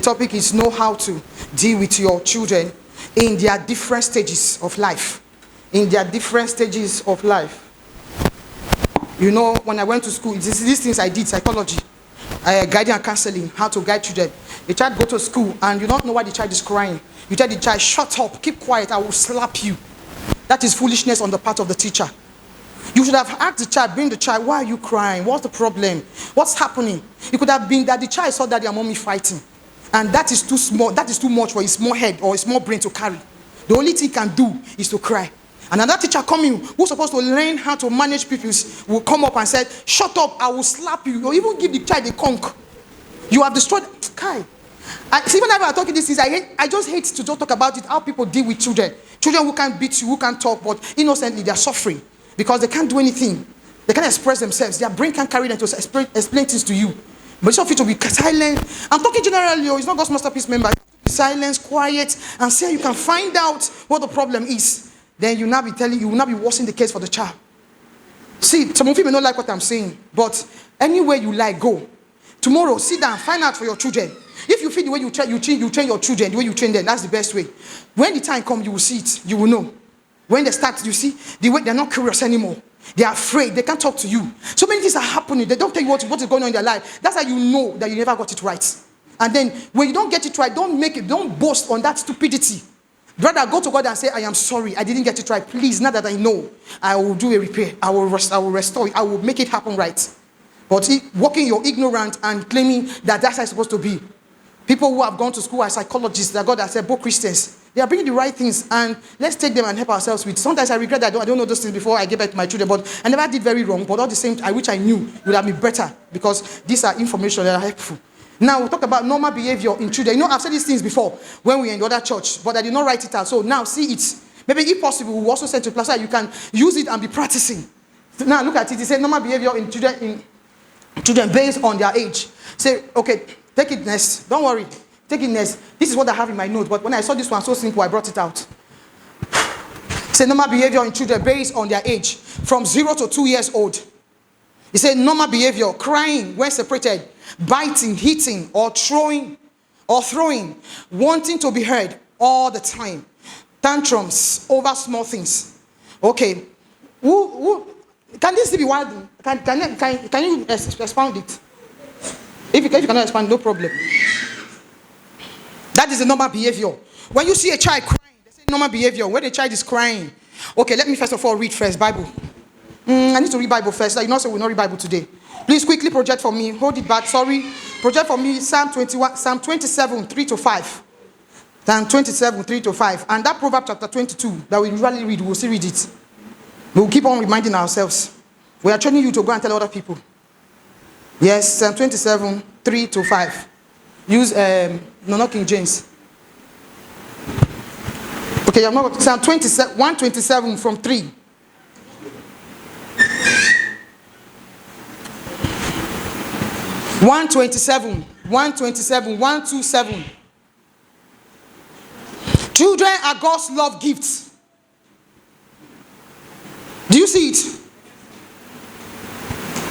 topic is know how to deal with your children in their different stages of life. In their different stages of life. You know, when I went to school, these things I did, psychology, guiding and counseling, how to guide children. The child go to school and you don't know why the child is crying. You tell the child, shut up, keep quiet, I will slap you. That is foolishness on the part of the teacher. You should have asked the child, bring the child, why are you crying? What's the problem? What's happening? It could have been that the child saw daddy and mommy fighting. And that is too small, that is too much for his small head or his small brain to carry. The only thing he can do is to cry. And another teacher coming who's supposed to learn how to manage pupils will come up and say, shut up, I will slap you. Or even give the child a conk. You have destroyed. Kai. See, whenever I'm talking these things, I just hate to just talk about it, how people deal with children. Children who can't beat you, who can't talk, but innocently they are suffering because they can't do anything. They can't express themselves. Their brain can't carry them to explain things to you. But it's not fit to be silent. I'm talking generally, it's not God's masterpiece member. Be silent, quiet, and see how you can find out what the problem is. Then you will not be worsening the case for the child. See, some of you may not like what I'm saying, but anywhere you like, go. Tomorrow, sit down, find out for your children. If you feel the way you train your children, the way you train them, that's the best way. When the time comes, you will see it. You will know. When they start, you see, the way they're not curious anymore. They are afraid. They can't talk to you. So many things are happening. They don't tell you what is going on in their life. That's how you know that you never got it right. And then when you don't get it right, don't boast on that stupidity. Rather, go to God and say, I am sorry, I didn't get it right. Please, now that I know, I will do a repair. I will restore it. I will make it happen right. But walking your ignorant and claiming that that's how it's supposed to be. People who have gone to school as psychologists, that God has said, both Christians, they are bringing the right things, and let's take them and help ourselves with. Sometimes I regret that I don't know those things before I gave back to my children, but I never did very wrong. But all the same, I wish I knew would have been better because these are information that are helpful. Now, we'll talk about normal behavior in children. You know, I've said these things before when we were in the other church, but I did not write it out. So now, see it. Maybe if possible, we'll also send to class so you can use it and be practicing. So now, look at it. It says normal behavior in children based on their age. Say, okay, take it next. Don't worry. Take it next. This is what I have in my notes, but when I saw this one so simple, I brought it out. Say normal behavior in children based on their age, from 0 to 2 years old. It said normal behavior, crying when separated, biting, hitting, or throwing, wanting to be heard all the time, tantrums over small things. Okay, can this be wild? Can you expound it? If you cannot expand, no problem. That is the normal behavior. When you see a child crying, they say normal behavior. When the child is crying, okay, let me first of all read first Bible. I need to read Bible first. You know, so we'll not read Bible today. Please quickly project for me. Hold it back. Sorry. Project for me Psalm 27, 3 to 5. Psalm 27, 3 to 5. And that Proverbs chapter 22 that we usually read, we'll still read it. We'll keep on reminding ourselves. We are training you to go and tell other people. Yes, Psalm 27, 3 to 5. Use no King James. Okay, I'm not Psalm 127 from 3. One 127. Children are God's love gifts. Do you see it?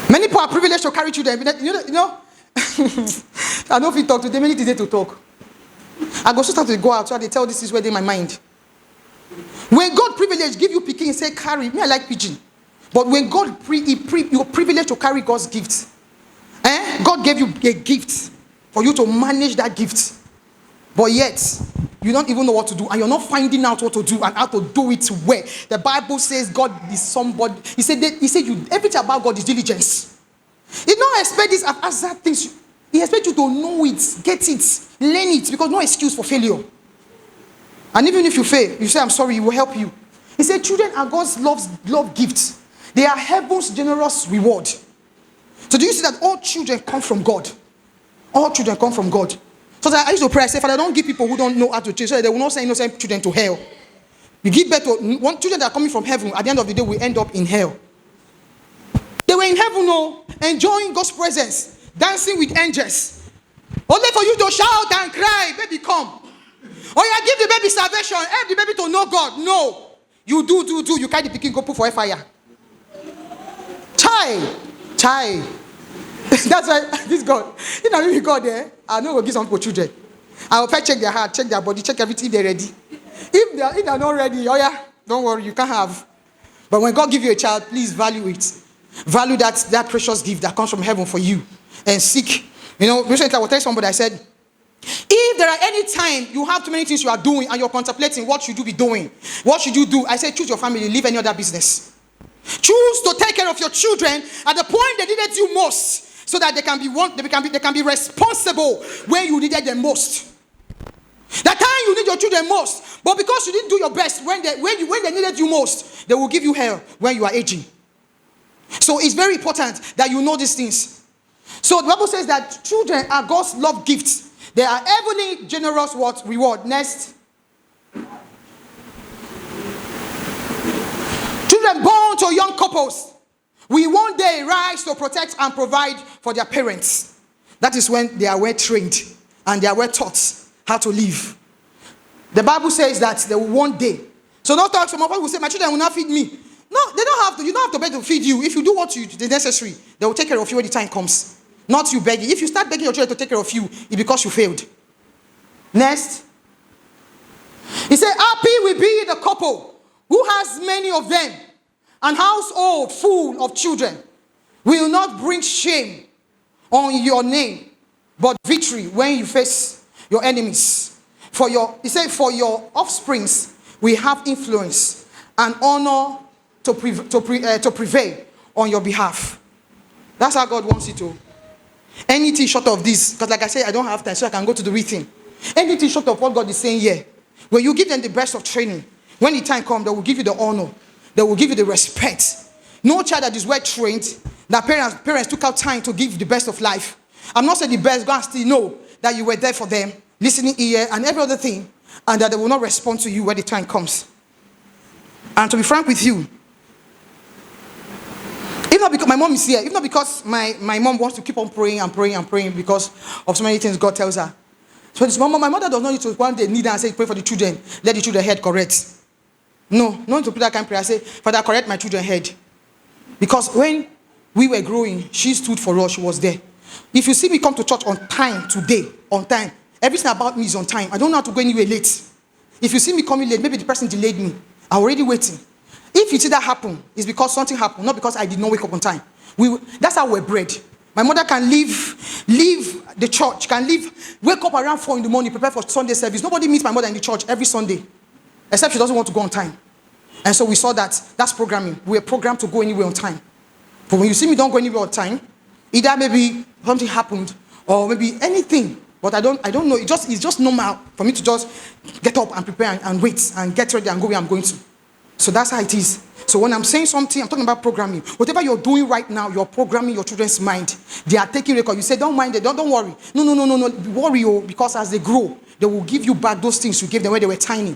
Many people are privileged to carry children. You know I don't feel talk to them. Many things to talk. I go start to go out, so they tell this is where they in my mind. When God privilege give you picking, say carry. Me, I like pigeon. But when God you're privileged to carry God's gift. God gave you a gift for you to manage that gift. But yet, you don't even know what to do. And you're not finding out what to do and how to do it well. The Bible says God is somebody. He said everything about God is diligence. He don't expect this as that things. He expects you to know it, get it, learn it. Because no excuse for failure. And even if you fail, you say, I'm sorry, he will help you. He said children are God's love gifts. They are heaven's generous reward. So do you see that all children come from God? All children come from God. So I used to pray, I say, Father, don't give people who don't know how to change, so they will not send innocent children to hell. You give birth to children that are coming from heaven, at the end of the day, will end up in hell. They were in heaven, enjoying God's presence, dancing with angels. Only for you to shout and cry, baby, come. Or you give the baby salvation, help the baby to know God. No. You do. You carry the picking, go put for fire. Child. That's why this God. You know, if God there, I know we'll give some for children. I will first check their heart, check their body, check everything, they're ready. If they're not ready, oh yeah, don't worry, you can't have. But when God gives you a child, please value it. Value that precious gift that comes from heaven for you. And seek. Recently I will tell somebody, I said, if there are any time you have too many things you are doing and you're contemplating what should you be doing, what should you do? I say, choose your family, leave any other business. Choose to take care of your children at the point they needed you most, so that they can be responsible when you needed them most. That time you need your children most, but because you didn't do your best when they needed you most, they will give you hell when you are aging. So it's very important that you know these things. So the Bible says that children are God's love gifts. They are heavenly generous reward. Next. Children born to young couples will one day rise to protect and provide for their parents. That is when they are well trained and they are well taught how to live. The Bible says that they will one day. So not talk, some of us will say, my children will not feed me. No, they don't have to. You don't have to beg to feed you. If you do what is necessary, they will take care of you when the time comes. Not you begging. If you start begging your children to take care of you, it's because you failed. Next. He said, happy will be the couple who has many of them, and household full of children will not bring shame on your name, but victory when you face your enemies. He said, for your offsprings will have influence and honor to prevail on your behalf. That's how God wants it to. Anything short of this, because like I said, I don't have time, so I can go to the reading. Anything short of what God is saying here, when you give them the best of training, when the time comes, they will give you the honor, they will give you the respect. No child that is well trained, that parents took out time to give the best of life. I'm not saying the best, God still know that you were there for them, listening ear and every other thing, and that they will not respond to you when the time comes. And to be frank with you, if not because my mom is here, if not because my mom wants to keep on praying and praying and praying because of so many things God tells her. So this my mother does not need to one day kneel and say, pray for the children, let the children head correct. No need to put that kind of prayer. I say, Father, correct my children head. Because when we were growing, she stood for us, she was there. If you see me come to church on time today, on time, everything about me is on time. I don't know how to go anywhere late. If you see me coming late, maybe the person delayed me. I'm already waiting. If you see that happen, it's because something happened, not because I did not wake up on time. That's how we're bred. My mother can leave the church, wake up around 4 in the morning, prepare for Sunday service. Nobody meets my mother in the church every Sunday, except she doesn't want to go on time. And so we saw that's programming. We are programmed to go anywhere on time. But when you see me don't go anywhere on time, either maybe something happened or maybe anything. But I don't know. It's just normal for me to just get up and prepare and wait and get ready and go where I'm going to. So that's how it is. So when I'm saying something, I'm talking about programming. Whatever you're doing right now, you're programming your children's mind. They are taking record. You say, don't mind it. Don't worry. No. Worry, because as they grow, they will give you back those things you gave them when they were tiny.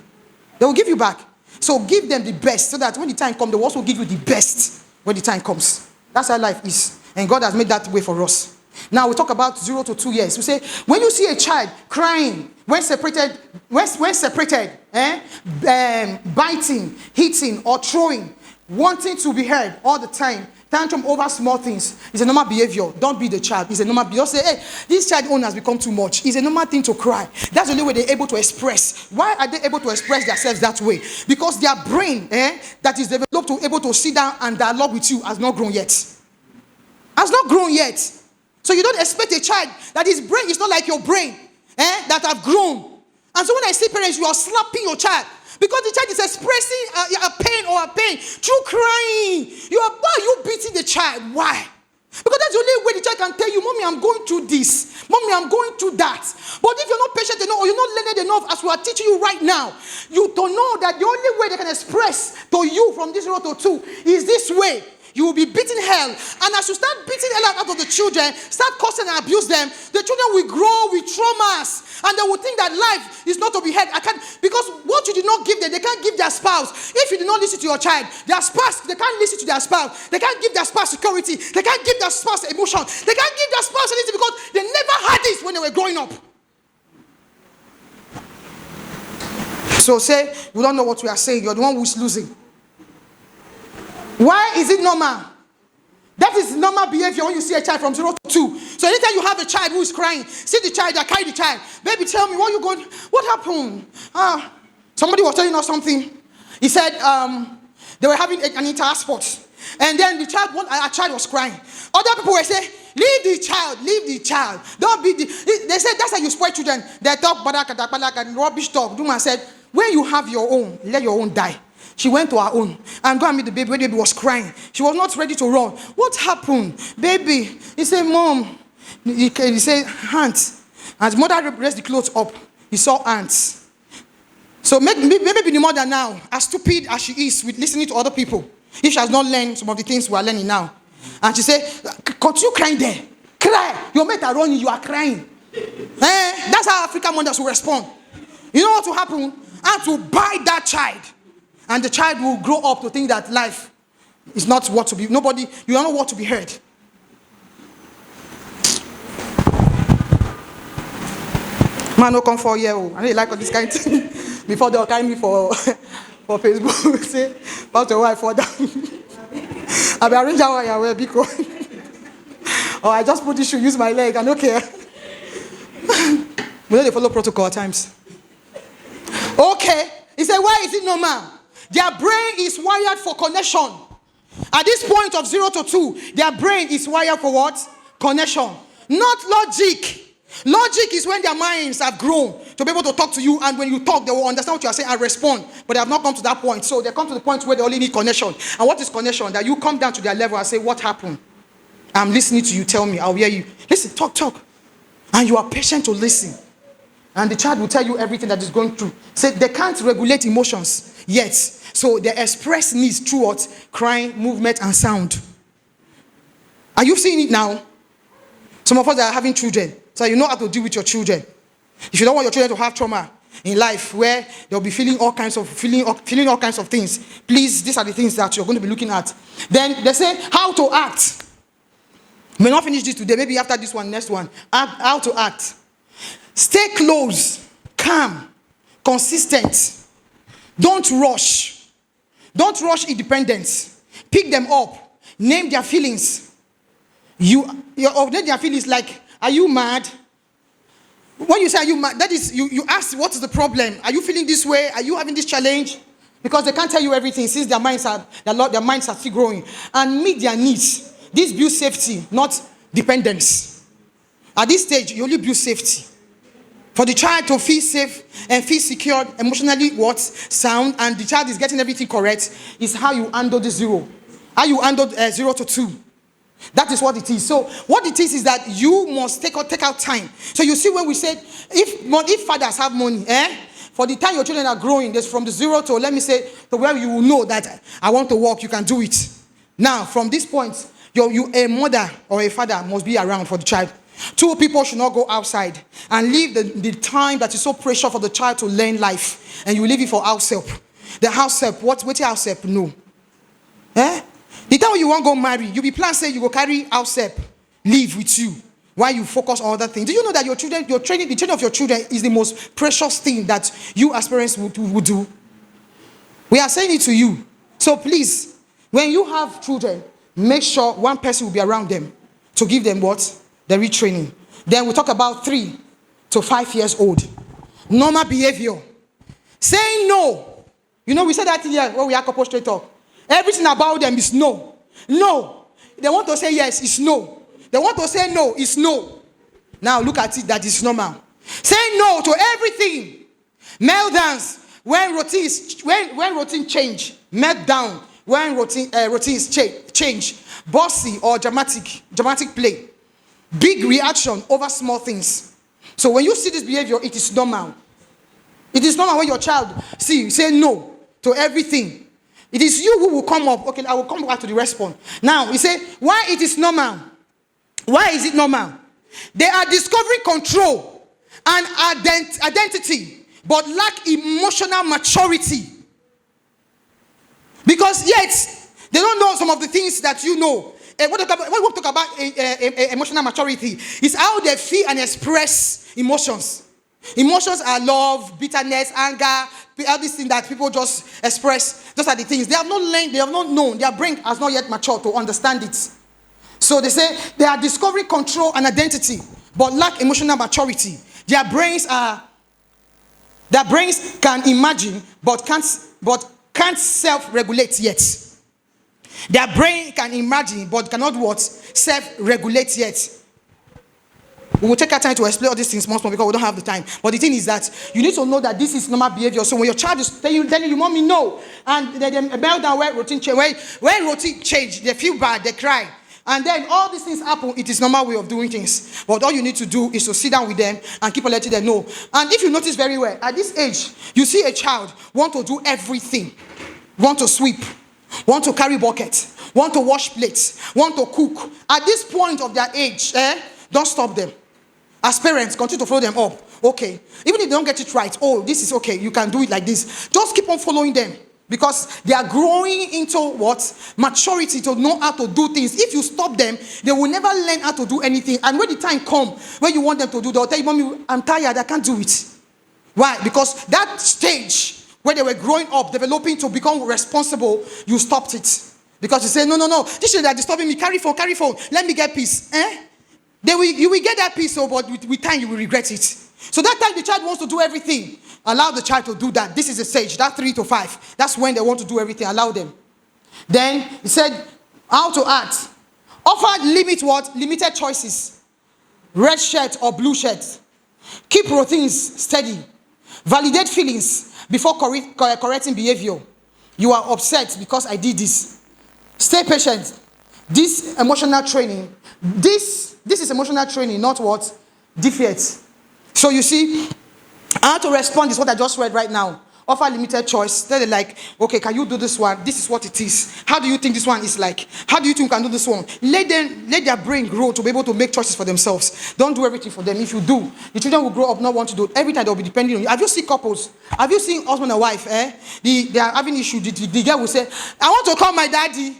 They will give you back. So give them the best so that when the time comes, they will also give you the best when the time comes. That's how life is. And God has made that way for us. Now we talk about 0 to 2 years. We say, when you see a child crying, when separated, biting, hitting, or throwing, wanting to be heard all the time, tantrum over small things, it's a normal behavior. Don't be the child. It's a normal behavior. Don't say, hey, this child own has become too much. It's a normal thing to cry. That's the only way they're able to express. Why are they able to express themselves that way? Because their brain, that is developed to able to sit down and dialogue with you has not grown yet. Has not grown yet. So you don't expect a child that his brain is not like your brain, that have grown. And so when I say parents, you are slapping your child because the child is expressing a pain through crying. Why are you beating the child? Why? Because that's the only way the child can tell you, Mommy, I'm going through this. Mommy, I'm going through that. But if you're not patient enough or you're not learned enough as we are teaching you right now, you don't know that the only way they can express to you from this 0 to 2 is this way. You will be beating hell. And as you start beating hell out of the children, start cursing and abuse them, the children will grow with traumas. And they will think that life is not to be had. Because what you did not give them, they can't give their spouse. If you did not listen to your child, their spouse, they can't listen to their spouse. They can't give their spouse security. They can't give their spouse emotion. They can't give their spouse anything because they never had this when they were growing up. So say, we don't know what we are saying. You're the one who's losing. Why is it normal That is normal behavior when you see a child from 0 to 2. So anytime you have a child who is crying, see the child, that carry the child. Baby, tell me, what you going? What happened? Somebody was telling us something. He said they were having an inter-sport. And then a child was crying. Other people were saying, leave the child. Don't be they said, that's how you spoil children. They talk and rubbish talk. Duma said, when you have your own, let your own die. She went to her own and go and meet the baby when the baby was crying. She was not ready to run. What happened? Baby. He said, Mom. He said, ants. As mother raised the clothes up, he saw ants. So maybe the mother now, as stupid as she is with listening to other people, if she has not learned some of the things we are learning now. And she said, continue crying there. Cry. Your mate are running, you are crying. That's how African mothers will respond. You know what will happen? And to buy that child. And the child will grow up to think that life is not what to be. Nobody, you don't know what to be heard. Man, no come for you. I really like all this kind of thing. Before they'll carry me for Facebook. Say, Pastor, why I fall down? I'll be arranging how I wear because. Or I just put this shoe, use my leg, I don't care. We know they follow protocol at times. Okay. He said, why is it normal? Their brain is wired for connection. At this point of 0 to 2, their brain is wired for what? Connection. Not logic. Logic is when their minds have grown to be able to talk to you, and when you talk, they will understand what you are saying and respond. But they have not come to that point. So they come to the point where they only need connection. And what is connection? That you come down to their level and say, what happened? I'm listening to you, tell me, I'll hear you. Listen, talk. And you are patient to listen. And the child will tell you everything that is going through. Say they can't regulate emotions yet. So they express needs through what? Crying, movement, and sound. Are you seeing it now? Some of us are having children. So you know how to deal with your children. If you don't want your children to have trauma in life where they'll be feeling all kinds of things, please, these are the things that you're going to be looking at. Then they say how to act. We may not finish this today. Maybe after this one, next one. How to act. Stay close, calm, consistent. Don't rush. Don't rush independence. Pick them up. Name their feelings. You name their feelings like, are you mad? When you say are you mad, that is, you ask what is the problem? Are you feeling this way? Are you having this challenge? Because they can't tell you everything since their minds are still growing. And meet their needs. This builds safety, not dependence. At this stage, you only build safety. For the child to feel safe and feel secured, emotionally sound, and the child is getting everything correct, is how you handle the 0. How you handle 0 to 2. That is what it is. So what it is that you must take out time. So you see when we said, if fathers have money, for the time your children are growing, there's from the 0 to, let me say, to where you will know that I want to walk, you can do it. Now, from this point, a mother or a father must be around for the child. 2 people should not go outside and leave the time that is so precious for the child to learn life. And you leave it for house help. The house help, what's house help? No. The time when you want to go marry, you be plan say you go carry house help, live with you, while you focus on other things. Do you know that the training of your children is the most precious thing that you as parents would do? We are saying it to you. So please, when you have children, make sure one person will be around them to give them what? The retraining. Then we talk about 3 to 5 years old. Normal behavior. Saying no. You know, we said that here when we are couple straight talk. Everything about them is no. No. They want to say yes, it's no. They want to say no, it's no. Now look at it, that is normal. Saying no to everything. Meltdowns when routine change. Meltdown when routines change. Bossy or dramatic play. Big reaction over small things. So when you see this behavior, it is normal. It is normal when your child say no to everything. It is you who will come up. Okay, I will come back to the response. Now, he say, why it is normal? Why is it normal? They are discovering control and identity, but lack emotional maturity. Because yet, they don't know some of the things that you know. When we talk about emotional maturity, is how they feel and express emotions. Emotions are love, bitterness, anger, all these things that people just express. Those are the things. They have not learned, they have not known. Their brain has not yet matured to understand it. So they say they are discovering control and identity, but lack emotional maturity. Their brains can imagine, but can't self-regulate yet. Their brain can imagine, but cannot what? Self-regulate yet. We will take our time to explain all these things much more because we don't have the time. But the thing is that you need to know that this is normal behavior. So when your child is telling you, mommy, no, and they melt down where routine change, when routine change, they feel bad, they cry. And then all these things happen. It is normal way of doing things. But all you need to do is to sit down with them and keep on letting them know. And if you notice very well, at this age, you see a child want to do everything. Want to sweep, want to carry buckets, want to wash plates, want to cook. At this point of their age, don't stop them. As parents, continue to follow them up. Okay. Even if they don't get it right, oh, this is okay. You can do it like this. Just keep on following them. Because they are growing into what? Maturity to know how to do things. If you stop them, they will never learn how to do anything. And when the time comes, when you want them to do, they'll tell you, mommy, I'm tired, I can't do it. Why? Because that stage where they were growing up, developing to become responsible, you stopped it. Because you say, no, this is that disturbing me. Carry phone. Let me get peace. You will get that peace, but with time you will regret it. So that time the child wants to do everything. Allow the child to do that. This is a stage, that 3 to 5. That's when they want to do everything. Allow them. Then he said, how to act. Offer limited choices. Red shirt or blue shirt. Keep routines steady. Validate feelings before correcting behavior. You are upset because I did this. Stay patient. This emotional training. This is emotional training, not what? Defeat. So you see, how to respond is what I just read right now. Offer limited choice. Tell them like, okay, can you do this one? This is what it is. How do you think this one is like? How do you think you can do this one? Let their brain grow to be able to make choices for themselves. Don't do everything for them. If you do, the children will grow up not want to do it. Every time they'll be depending on you. Have you seen couples? Have you seen husband and wife? They are having issues. The girl will say, I want to call my daddy.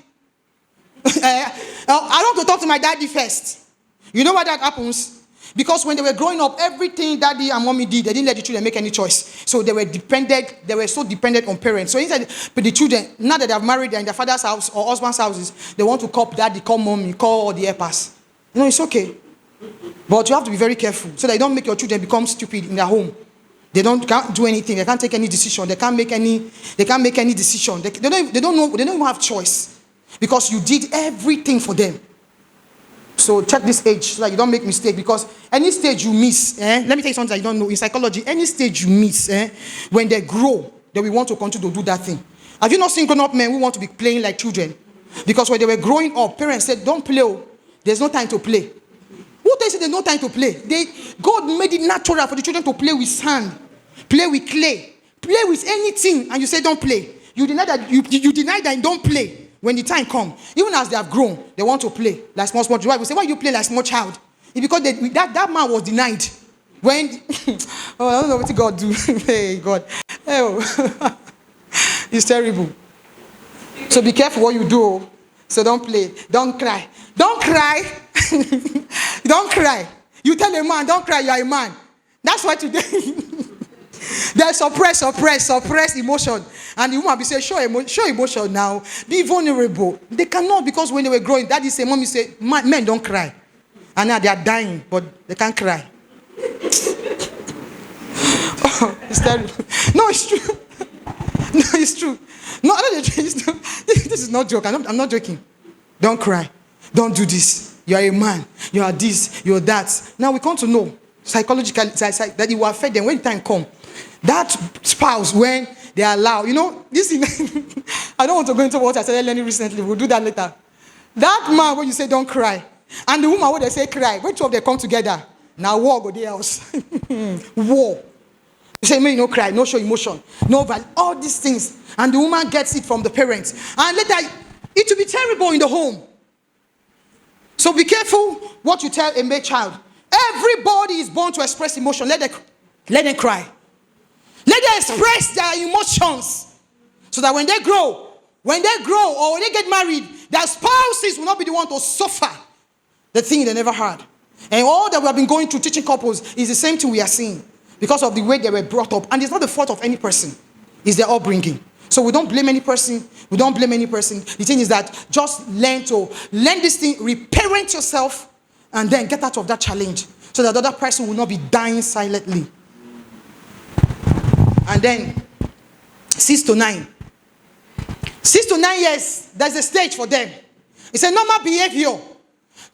I want to talk to my daddy first. You know why that happens? Because when they were growing up, everything daddy and mommy did, they didn't let the children make any choice. So they were so dependent on parents. So inside, but the children, now that they have married, they're in their father's house or husband's houses, they want to call daddy, call mommy, call all the helpers. It's okay. But you have to be very careful so that you don't make your children become stupid in their home. They can't do anything. They can't take any decision. They can't make any decision. They don't know. They don't even have choice because you did everything for them. So check this age so that you don't make mistake, because any stage you miss, let me tell you something that you don't know. In psychology, any stage you miss, when they grow, they will want to continue to do that thing. Have you not seen grown-up men who want to be playing like children? Because when they were growing up, parents said, don't play. There's no time to play. Who tells you there's no time to play? God made it natural for the children to play with sand, play with clay, play with anything, and you say don't play. You deny that you deny that you don't play. When the time comes, even as they have grown, they want to play like small child. We say, why you play like small child? It's because that man was denied. When I don't know what God do. Hey God, it's terrible. So be careful what you do. So don't play, don't cry, don't cry, don't cry. You tell a man, don't cry. You are a man. That's why today they suppress emotion. And the woman be say, show emotion now. Be vulnerable. They cannot, because when they were growing, daddy say, mommy say, men don't cry. And now they are dying, but they can't cry. Oh, it's terrible. No, it's true. No, it's true. No, this is not joke. I'm not joking. Don't cry. Don't do this. You are a man. You are this. You are that. Now we come to know psychologically that it will affect them when the time comes. That spouse, when they allow, this thing, I don't want to go into what I started learning recently. We'll do that later. That man, when you say don't cry, and the woman, when they say cry, when two of them come together, now war go there else. War. You say, man, no cry, no show emotion, no value, all these things. And the woman gets it from the parents. And later, it will be terrible in the home. So be careful what you tell a male child. Everybody is born to express emotion. Let them cry. Let them express their emotions. So that when they grow, or when they get married, their spouses will not be the one to suffer the thing they never had. And all that we have been going through teaching couples is the same thing we are seeing. Because of the way they were brought up. And it's not the fault of any person. It's their upbringing. So we don't blame any person. We don't blame any person. The thing is that just learn this thing, reparent yourself, and then get out of that challenge so that the other person will not be dying silently. And then 6 to 9. 6 to 9 years, there's a stage for them. It's a normal behavior.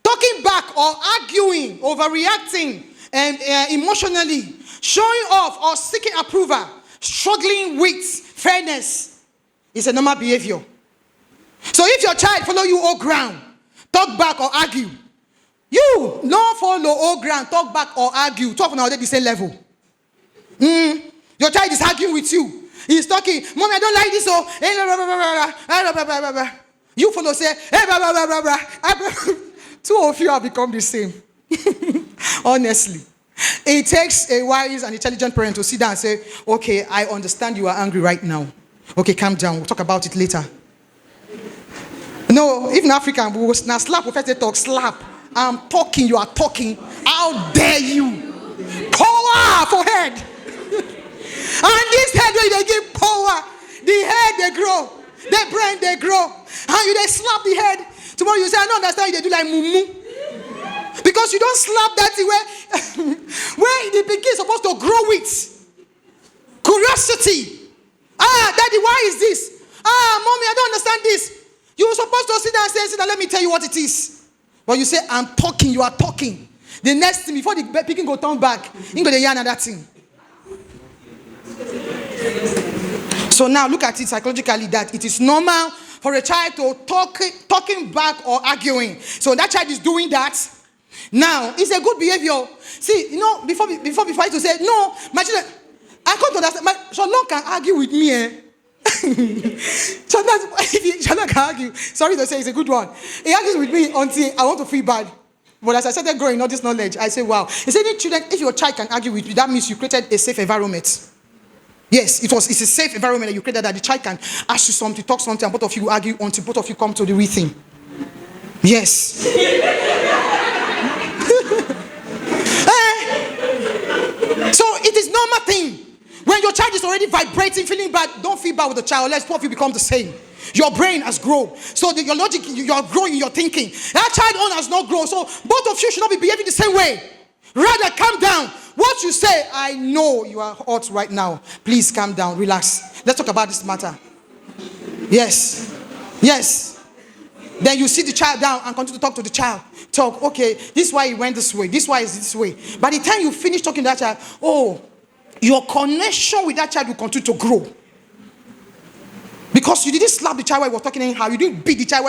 Talking back or arguing, overreacting emotionally, showing off or seeking approval, struggling with fairness is a normal behavior. So if your child follow you all ground, talk back or argue, you no follow all ground, talk back or argue, talk now at the same level. Your child is arguing with you. He's talking, Mommy, I don't like this. You follow, say, two of you have become the same. Honestly. It takes a wise and intelligent parent to sit down and say, okay, I understand you are angry right now. Okay, calm down. We'll talk about it later. No, even African, we will now slap, we first talk, slap. I'm talking, you are talking. How dare you? Power for head. And this head where they give power, the head they grow, the brain they grow, and you they slap the head. Tomorrow you say, I don't understand, you they do like mumu. Because you don't slap that thing where the beginning is supposed to grow with. Curiosity. Daddy, why is this? Mommy, I don't understand this. You were supposed to sit down and say, let me tell you what it is. But you say, I'm talking, you are talking. The next thing, before the picking go turn back, you go to yarn another thing. So now look at it psychologically that it is normal for a child to talking back or arguing. So that child is doing that. Now, it's a good behavior. See, before I to say, no, my children, I can't understand. Shalom can argue with me. Shalom can argue. Sorry to say, it's a good one. He argues with me until I want to feel bad. But as I started growing all this knowledge, I say, wow. He said, children, if your child can argue with you, that means you created a safe environment. Yes, it's a safe environment that you created that the child can ask you something, talk something, and both of you argue until both of you come to the real thing. Yes. So it is normal thing. When your child is already vibrating, feeling bad, don't feel bad with the child unless both of you become the same. Your brain has grown. So your logic, you are growing in your thinking. That child own has not grown. So both of you should not be behaving the same way. Rather, calm down. What you say, I know you are hot right now. Please calm down, relax. Let's talk about this matter. Yes. Yes. Then you sit the child down and continue to talk to the child. Talk, okay, this is why he went this way. This is why is this way. By the time you finish talking to that child, your connection with that child will continue to grow. Because you didn't slap the child while he was talking anyhow. You didn't beat the child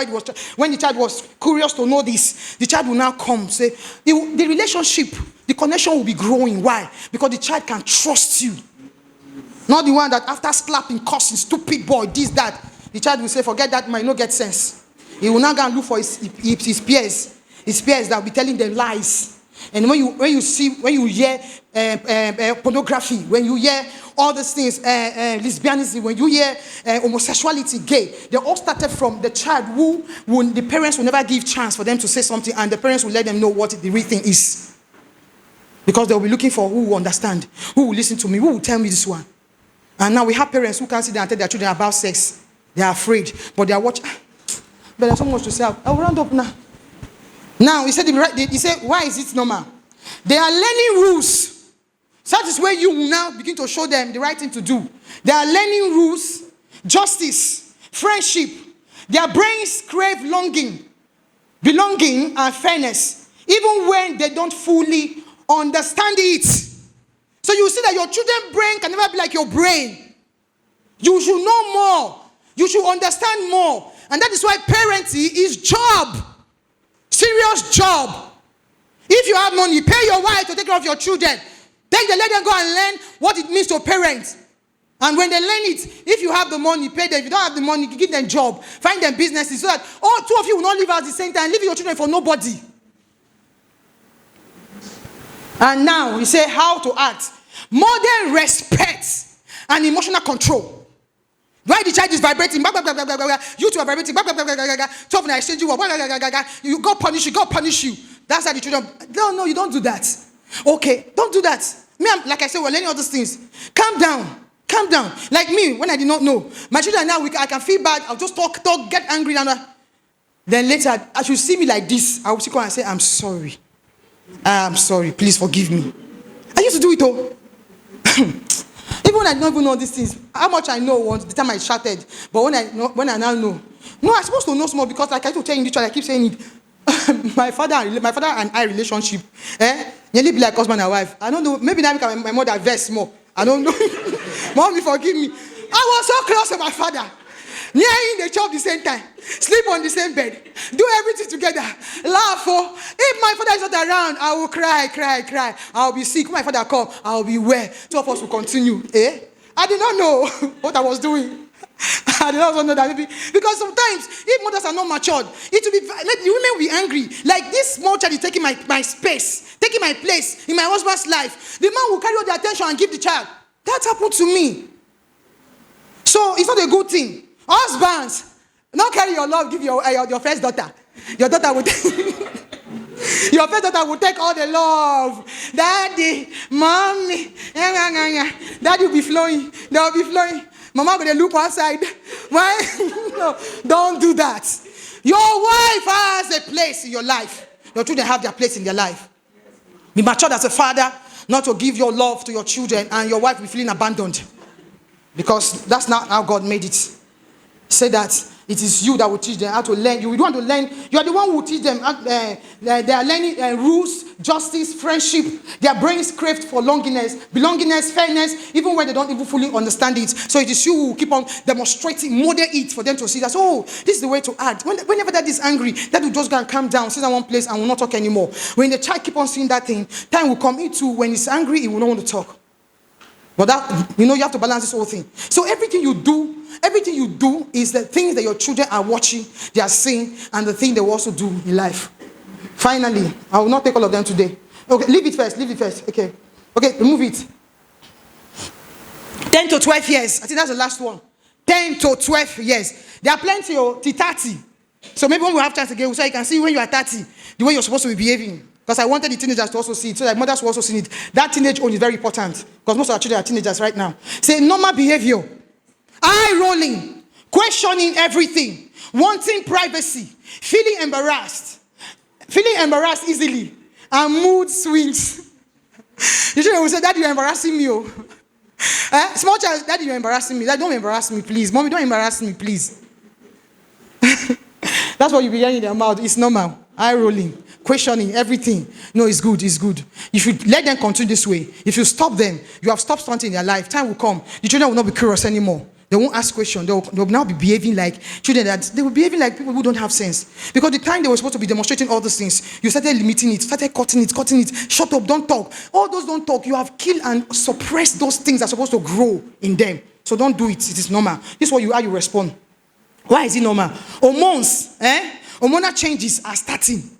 when the child was curious to know this. The child will now come, say, the relationship, the connection will be growing. Why? Because the child can trust you. Not the one that after slapping, cussing, stupid boy, this, that. The child will say, forget that, might not get sense. He will now go and look for his peers. His peers that will be telling them lies. And when you hear pornography, when you hear all these things, lesbianism, when you hear homosexuality, gay, they all started from the child who the parents will never give chance for them to say something, and the parents will let them know what the real thing is. Because they'll be looking for who will understand, who will listen to me, who will tell me this one. And now we have parents who can't sit down and tell their children about sex. They are afraid, but they are watching. But there's so much to say. I'll round up now. Now, he said, why is it normal? They are learning rules. So that is where you will now begin to show them the right thing to do. They are learning rules, justice, friendship. Their brains crave longing, belonging, and fairness, even when they don't fully understand it. So you see that your children's brain can never be like your brain. You should know more. You should understand more. And that is why parenting is job. Serious job. If you have money, pay your wife to take care of your children. Then they let them go and learn what it means to parent. And when they learn it, if you have the money, pay them. If you don't have the money, give them job. Find them businesses so that all two of you will not live at the same time. Leave your children for nobody. And now we say how to act. Modern respect and emotional control. Why the child is vibrating, you two are vibrating, tough and I exchange you God punish you. That's how the children. No, you don't do that. Okay, don't do that. Me, like I said, we're learning all these things. Calm down. Calm down. Like me, when I did not know. My children now, I can feel bad. I'll just talk, get angry. Then later, as you see me like this, I will sit down and say, I'm sorry. I'm sorry. Please forgive me. I used to do it all. Even when I don't even know these things, how much I know once, the time I shouted. But when I now know. No, I'm supposed to know more because like I used to tell you in the church, I keep saying it. my father and I relationship, nearly be like husband and wife. I don't know. Maybe now because my mother vex more. I don't know. Mommy, forgive me. I was so close to my father. Near in the chop the same time, sleep on the same bed, do everything together, laugh. Oh, if my father is not around, I will cry. I'll be sick. When my father come, I'll be well. Two of us will continue. I did not know what I was doing. I did not know that maybe because sometimes if mothers are not matured, it will be let the women will be angry. Like this small child is taking my space, taking my place in my husband's life. The man will carry all the attention and give the child. That happened to me. So it's not a good thing. Husbands, don't carry your love, give your first daughter. Your daughter will your first daughter will take all the love. Daddy, mommy, daddy will be flowing. They will be flowing. Mama will look outside. Why? No, don't do that. Your wife has a place in your life. Your children have their place in their life. Be matured as a father, not to give your love to your children and your wife will be feeling abandoned. Because that's not how God made it. Say that it is you that will teach them how to learn. You don't want to learn. You are the one who will teach them. They are learning rules, justice, friendship. Their brains crave for belongingness, fairness, even when they don't even fully understand it. So it is you who will keep on demonstrating, model it for them to see that, oh, this is the way to act. Whenever that is angry, that will just go and calm down, sit in one place and will not talk anymore. When the child keep on seeing that thing, time will come into when he's angry, he will not want to talk. But that, you have to balance this whole thing. So everything you do is the things that your children are watching, they are seeing, and the thing they will also do in life. Finally, I will not take all of them today. Okay, leave it first. Okay, remove it. 10 to 12 years. I think that's the last one. 10 to 12 years. There are plenty of 30. So maybe when we have chance again, so you can see when you are 30, the way you're supposed to be behaving. Because I wanted the teenagers to also see it, so that mothers will also see it. That teenage own is very important. Because most of our children are teenagers right now. Say normal behavior. Eye rolling. Questioning everything. Wanting privacy. Feeling embarrassed easily. And mood swings. The children will say, Daddy, you're embarrassing me. Small child, Daddy, you're embarrassing me. Daddy, don't embarrass me, please. Mommy, don't embarrass me, please. That's what you be hearing in their mouth. It's normal. Eye rolling. Questioning everything. No, it's good. If you let them continue this way, if you stop them, you have stopped something in their life. Time will come. The children will not be curious anymore. They won't ask questions. They'll now be behaving like children they will be behaving like people who don't have sense. Because the time they were supposed to be demonstrating all these things, you started limiting it, started cutting it. Shut up, don't talk. All those don't talk. You have killed and suppressed those things that are supposed to grow in them. So don't do it. It is normal. This is how you respond. Why is it normal? Hormones, hormonal changes are starting.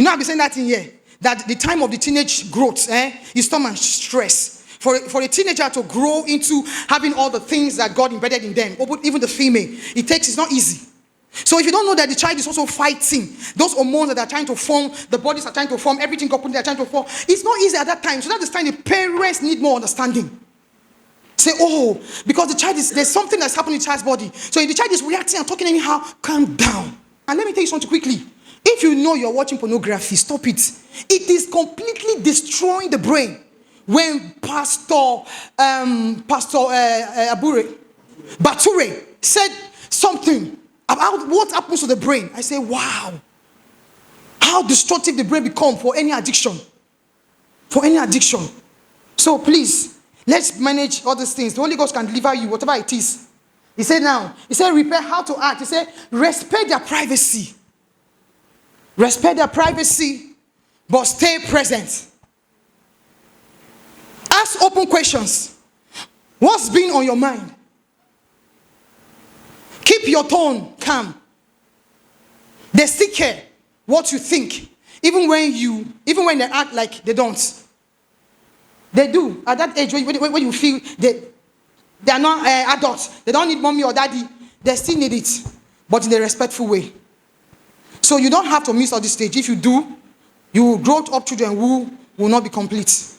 I've been saying that in here. That the time of the teenage growth is so much stress. For a teenager to grow into having all the things that God embedded in them, even the female, it's not easy. So if you don't know that the child is also fighting, those hormones that are trying to form, the bodies are trying to form, everything God put there are trying to form, it's not easy at that time. So that's the time the parents need more understanding. Say, because there's something that's happening in the child's body. So if the child is reacting and talking anyhow, calm down. And let me tell you something quickly. If you know you're watching pornography, stop it. It is completely destroying the brain. When Pastor Bature said something about what happens to the brain, I say, wow. How destructive the brain becomes for any addiction. So please, let's manage all these things. The Holy Ghost can deliver you, whatever it is. He said repair how to act. He said, respect their privacy. Respect their privacy, but stay present. Ask open questions. What's been on your mind? Keep your tone calm. They still care what you think, even when they act like they don't. They do. At that age, when you feel they are not adults, they don't need mommy or daddy, they still need it, but in a respectful way. So you don't have to miss all this stage. If you do, you will grow up children who will not be complete.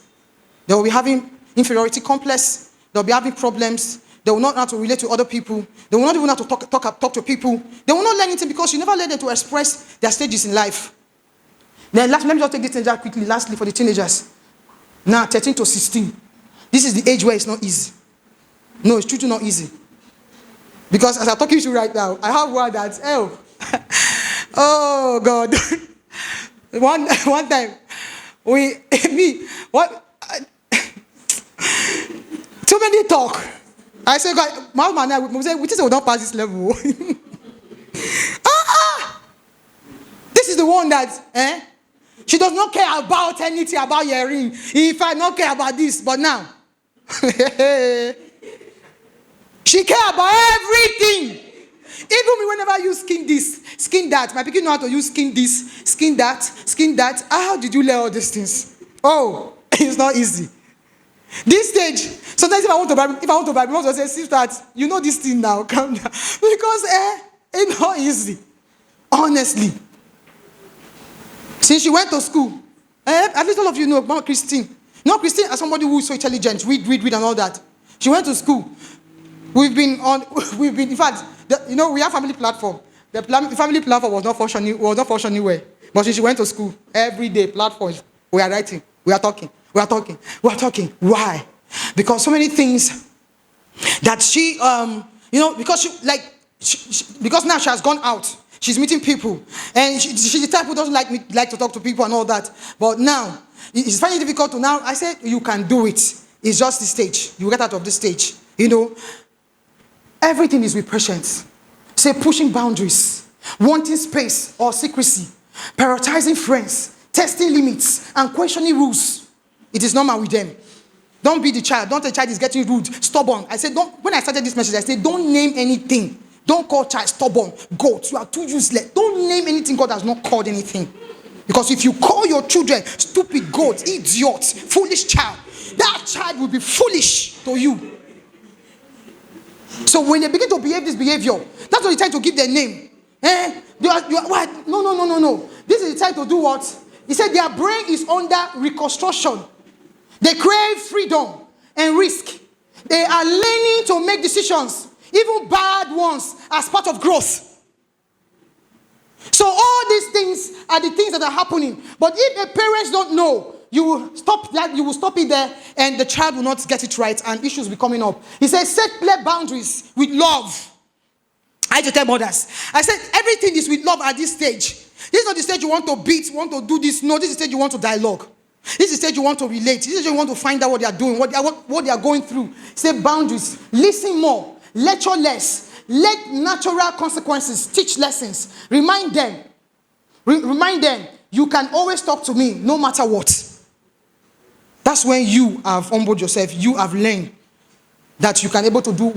They will be having inferiority complex. They'll be having problems. They will not know how to relate to other people. They will not even know how to talk to people. They will not learn anything because you never let them to express their stages in life. Then let me just take this teenager quickly, lastly, for the teenagers. Now, 13 to 16. This is the age where it's not easy. No, it's truly not easy. Because as I'm talking to you right now, I have one that's hell. Oh, God. one time, too many talk. I said, God, my man, we say, we just will not pass this level. This is the one that, she does not care about anything about your ring. If I not care about this, but now, she care about everything. Even me, whenever you skin this, skin that, my people know how to use skin this, skin that, skin that. How did you learn all these things? Oh, it's not easy. This stage, sometimes if I want to buy, I want to say, sister, you know this thing now, calm down. Because it's not easy. Honestly. Since she went to school, at least all of you know about Christine. You know Christine as somebody who is so intelligent, read and all that. She went to school. We've been, in fact, we have family platform. The family platform was not functioning well. But since she went to school, every day platforms, we are writing, we are talking. Why? Because so many things that she, because now she has gone out. She's meeting people. And she's the type who doesn't like to talk to people and all that. But now, it's finding it difficult to now. I said, you can do it. It's just the stage. You get out of this stage. Everything is with patience. Say pushing boundaries, wanting space or secrecy, prioritizing friends, testing limits, and questioning rules. It is normal with them. Don't be the child. Don't the child is getting rude, stubborn. I said, when I started this message, I said, don't name anything. Don't call child stubborn, goat. You are too useless. Don't name anything God has not called anything. Because if you call your children stupid goat, idiot, foolish child, that child will be foolish to you. So when they begin to behave this behavior, that's what you try to give their name. What? No. This is the time to do what? He said their brain is under reconstruction. They crave freedom and risk. They are learning to make decisions, even bad ones, as part of growth. So all these things are the things that are happening. But if the parents don't know, you will stop it there, and the child will not get it right, and issues will be coming up. He says, set clear boundaries with love. I had to tell mothers. I said, everything is with love at this stage. This is not the stage you want to beat, want to do this. No, this is the stage you want to dialogue. This is the stage you want to relate. This is the stage you want to find out what they are doing, what they are going through. Say boundaries. Listen more. Lecture less. Let natural consequences teach lessons. Remind them. Remind them, you can always talk to me no matter what. That's when you have humbled yourself. You have learned that you can able to do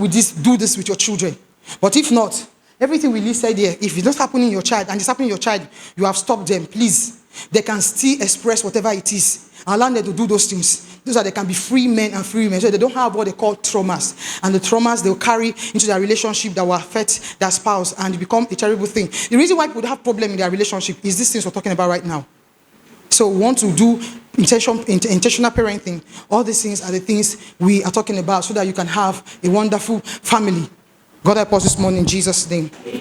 this with your children. But if not, everything we listed here, if it's not happening in your child and it's happening in your child, you have stopped them. Please, they can still express whatever it is. Allow them to do those things. Those are they can be free men and free women. So they don't have what they call traumas. And the traumas they'll carry into their relationship that will affect their spouse and become a terrible thing. The reason why people have problem in their relationship is these things we're talking about right now. So we want to do intentional parenting. All these things are the things we are talking about so that you can have a wonderful family. God help us this morning in Jesus' name.